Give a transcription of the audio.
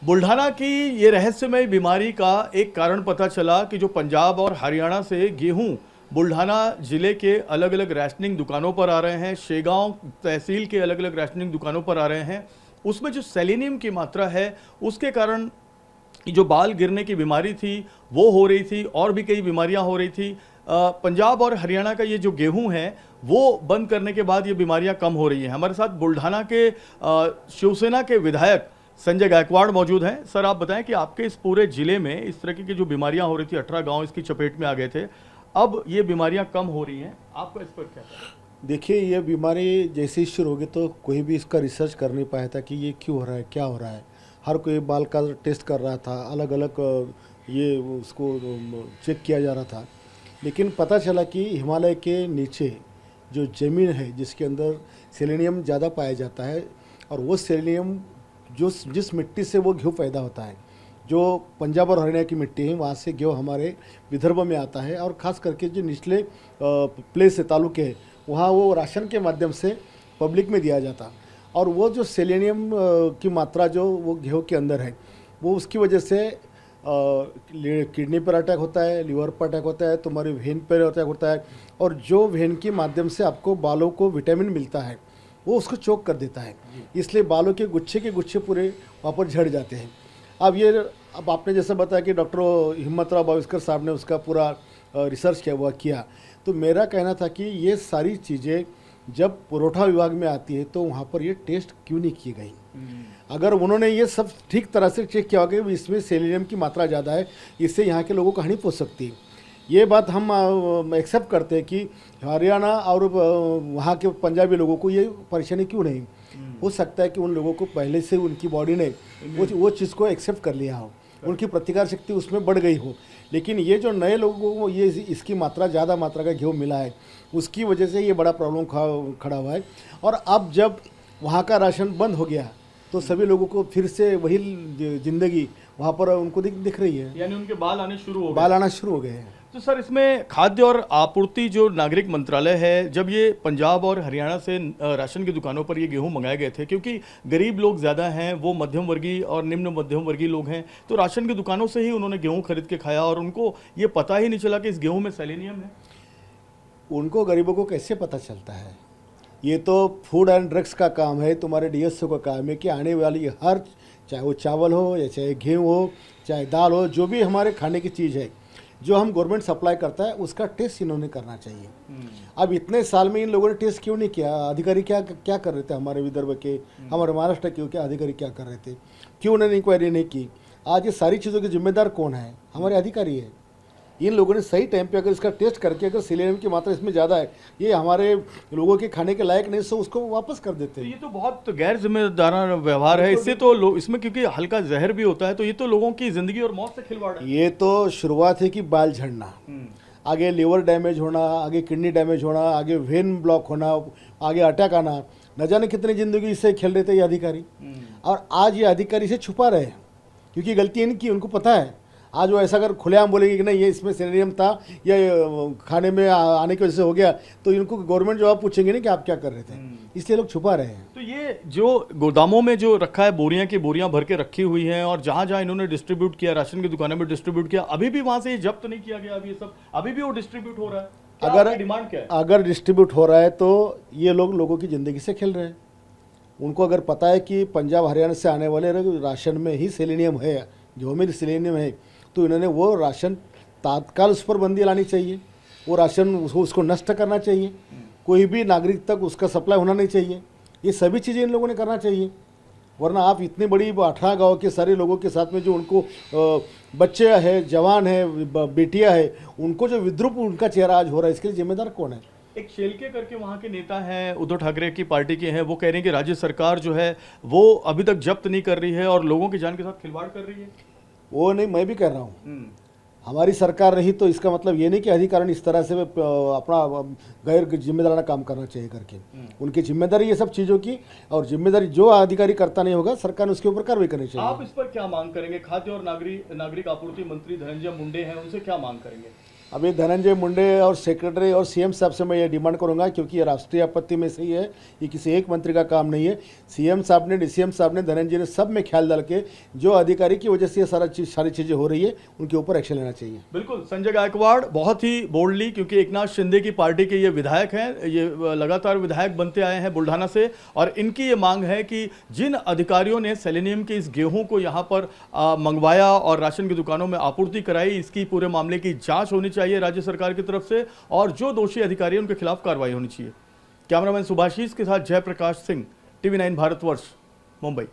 बुल्ढाना की ये रहस्यमय बीमारी का एक कारण पता चला कि जो पंजाब और हरियाणा से गेहूं बुल्ढाना जिले के अलग अलग राशनिंग दुकानों पर आ रहे हैं, शेगांव तहसील के अलग अलग राशनिंग दुकानों पर आ रहे हैं, उसमें जो सेलेनियम की मात्रा है उसके कारण जो बाल गिरने की बीमारी थी वो हो रही थी और भी कई बीमारियां हो रही थी। पंजाब और हरियाणा का ये जो गेहूं है वो बंद करने के बाद ये बीमारियां कम हो रही हैं। हमारे साथ बुल्ढाना के शिवसेना के विधायक संजय गायकवाड़ मौजूद हैं। सर, आप बताएं कि आपके इस पूरे जिले में इस तरह की जो बीमारियां हो रही थी, 18 गांव इसकी चपेट में आ गए थे, अब ये बीमारियां कम हो रही हैं, आपका इस पर क्या कहना है? देखिए, ये बीमारी जैसे ही शुरू होगी तो कोई भी इसका रिसर्च कर नहीं पाया था कि ये क्यों हो रहा है, क्या हो रहा है। हर कोई बाल का टेस्ट कर रहा था, अलग अलग ये उसको चेक किया जा रहा था। लेकिन पता चला कि हिमालय के नीचे जो ज़मीन है जिसके अंदर सेलेनियम ज़्यादा पाया जाता है, और वो सेलेनियम जिस मिट्टी से वो गेहूँ पैदा होता है, जो पंजाब और हरियाणा की मिट्टी है, वहाँ से गेहूँ हमारे विदर्भ में आता है। और ख़ास करके जो निचले प्लेस है, तालुके हैं, वहाँ वो राशन के माध्यम से पब्लिक में दिया जाता। और वो जो सेलेनियम की मात्रा जो वो गेहूँ के अंदर है, वो उसकी वजह से किडनी पर अटैक होता है, लीवर पर अटैक होता है, तुम्हारे वेन पर अटैक होता है, और जो वेन के माध्यम से आपको बालों को विटामिन मिलता है वो उसको चोक कर देता है। इसलिए बालों के गुच्छे पूरे वहाँ पर झड़ जाते हैं। अब आपने जैसा बताया कि डॉक्टर हिम्मतराव भाविस्कर साहब ने उसका पूरा रिसर्च किया, तो मेरा कहना था कि ये सारी चीज़ें जब पुरवठा विभाग में आती है तो वहाँ पर ये टेस्ट क्यों नहीं की गई। अगर उन्होंने ये सब ठीक तरह से चेक किया होगा कि इसमें सेलेनियम की मात्रा ज़्यादा है, इससे यहाँ के लोगों को हानि पहुँच सकती है, ये बात हम एक्सेप्ट करते हैं कि हरियाणा और वहाँ के पंजाबी लोगों को ये परेशानी क्यों नहीं। हो सकता है कि उन लोगों को पहले से उनकी बॉडी ने वो चीज़ को एक्सेप्ट कर लिया हो, उनकी प्रतिकार शक्ति उसमें बढ़ गई हो। लेकिन ये जो नए लोगों को ये इसकी मात्रा ज़्यादा मात्रा का गेहूँ मिला है, उसकी वजह से ये बड़ा प्रॉब्लम खड़ा हुआ है। और अब जब वहाँ का राशन बंद हो गया तो सभी लोगों को फिर से वही ज़िंदगी वहाँ पर उनको दिख रही है, यानी उनके बाल आने शुरू हो गए। बाल आना शुरू हो गए हैं। तो सर, इसमें खाद्य और आपूर्ति जो नागरिक मंत्रालय है, जब ये पंजाब और हरियाणा से राशन की दुकानों पर ये गेहूं मंगाए गए थे, क्योंकि गरीब लोग ज़्यादा हैं, वो मध्यम वर्गीय और निम्न मध्यम वर्गीय लोग हैं, तो राशन की दुकानों से ही उन्होंने गेहूं खरीद के खाया और उनको ये पता ही नहीं चला कि इस गेहूं में सेलेनियम है। उनको गरीबों को कैसे पता चलता है? ये तो फूड एंड ड्रग्स का काम है, तुम्हारे डीएसओ का काम है कि आने वाली हर, चाहे वो चावल हो या चाहे गेहूँ हो, चाहे दाल हो, जो भी हमारे खाने की चीज़ है जो हम गवर्नमेंट सप्लाई करता है, उसका टेस्ट इन्होंने करना चाहिए। अब इतने साल में इन लोगों ने टेस्ट क्यों नहीं किया? अधिकारी क्या कर रहे थे? हमारे विदर्भ के, हमारे महाराष्ट्र के क्या अधिकारी क्या कर रहे थे? क्यों उन्होंने इंक्वायरी नहीं की? आज ये सारी चीज़ों के जिम्मेदार कौन है? हमारे अधिकारी है। इन लोगों ने सही टाइम पे अगर इसका टेस्ट करके अगर सेलेनियम की मात्रा इसमें ज़्यादा है, ये हमारे लोगों के खाने के लायक नहीं, तो उसको वापस कर देते हैं। ये तो बहुत गैर जिम्मेदाराना व्यवहार है। इससे तो लोग, इसमें क्योंकि हल्का जहर भी होता है, तो ये तो लोगों की जिंदगी और मौत से खिलवाड़ है। ये तो शुरुआत है कि बाल झड़ना, आगे लीवर डैमेज होना, आगे किडनी डैमेज होना, आगे वेन ब्लॉक होना, आगे अटैक आना, न जाने कितनी ज़िंदगी इससे खेल रहे थे ये अधिकारी। और आज ये अधिकारी से छुपा रहे हैं क्योंकि गलती इनकी, उनको पता है। आज वो ऐसा अगर खुलेआम बोलेंगे कि नहीं ये इसमें सेलेनियम था या खाने में आने की वजह से हो गया, तो इनको गवर्नमेंट जवाब पूछेंगे नहीं कि आप क्या कर रहे थे, इसलिए लोग छुपा रहे हैं। तो ये जो गोदामों में जो रखा है, बोरियां की बोरियां भर के रखी हुई हैं, और जहां जहां इन्होंने डिस्ट्रीब्यूट किया, राशन की दुकानों में डिस्ट्रीब्यूट किया, अभी भी वहां से ये जब्त नहीं किया गया, अभी ये सब अभी भी वो डिस्ट्रीब्यूट हो रहा है। अगर डिमांड क्या है? अगर डिस्ट्रीब्यूट हो रहा है तो ये लोगों की ज़िंदगी से खेल रहे हैं। उनको अगर पता है कि पंजाब हरियाणा से आने वाले राशन में ही सेलेनियम है, जो में सेलेनियम है, तो इन्होंने वो राशन तात्काल उस पर बंदी लानी चाहिए, वो राशन उसको नष्ट करना चाहिए, कोई भी नागरिक तक उसका सप्लाई होना नहीं चाहिए। ये सभी चीज़ें इन लोगों ने करना चाहिए। वरना आप इतनी बड़ी 18 गाँव के सारे लोगों के साथ में जो उनको बच्चे हैं, जवान हैं, बेटियां हैं, उनको जो विद्रूप उनका चेहरा आज हो रहा है, इसके लिए जिम्मेदार कौन है? एक शेलके करके वहां के नेता हैं, उद्धव ठाकरे की पार्टी के हैं, वो कह रहे हैं कि राज्य सरकार जो है वो अभी तक जब्त नहीं कर रही है और लोगों की जान के साथ खिलवाड़ कर रही है। वो नहीं, मैं भी कह रहा हूँ, हमारी सरकार रही तो इसका मतलब ये नहीं कि अधिकारी इस तरह से अपना गैर जिम्मेदाराना काम करना चाहिए करके। उनकी जिम्मेदारी ये सब चीज़ों की, और जिम्मेदारी जो अधिकारी करता नहीं होगा, सरकार ने उसके ऊपर कार्रवाई करनी चाहिए। आप इस पर क्या मांग करेंगे? खाद्य और नागरिक आपूर्ति मंत्री धनंजय मुंडे हैं, उनसे क्या मांग करेंगे? अभी धनंजय मुंडे और सेक्रेटरी और सीएम साहब से मैं ये डिमांड करूंगा, क्योंकि ये राष्ट्रीय आपत्ति में से ही है, ये किसी एक मंत्री का काम नहीं है। सीएम साहब ने, डीसीएम साहब ने, धनंजय ने, सब में ख्याल डाल के जो अधिकारी की वजह से ये सारी चीज़ें हो रही है उनके ऊपर एक्शन लेना चाहिए। बिल्कुल, संजय गायकवाड़ बहुत ही बोल्डली, क्योंकि एकनाथ शिंदे की पार्टी के ये विधायक हैं, ये लगातार विधायक बनते आए हैं बुल्ढाना से, और इनकी ये मांग है कि जिन अधिकारियों ने सेलेनियम के इस गेहूं को यहाँ पर मंगवाया और राशन की दुकानों में आपूर्ति कराई, इसकी पूरे मामले की जांच होनी चाहिए राज्य सरकार की तरफ से, और जो दोषी अधिकारी हैं उनके खिलाफ कार्रवाई होनी चाहिए। कैमरामैन सुभाषीष के साथ जयप्रकाश सिंह, TV9 भारतवर्ष, मुंबई।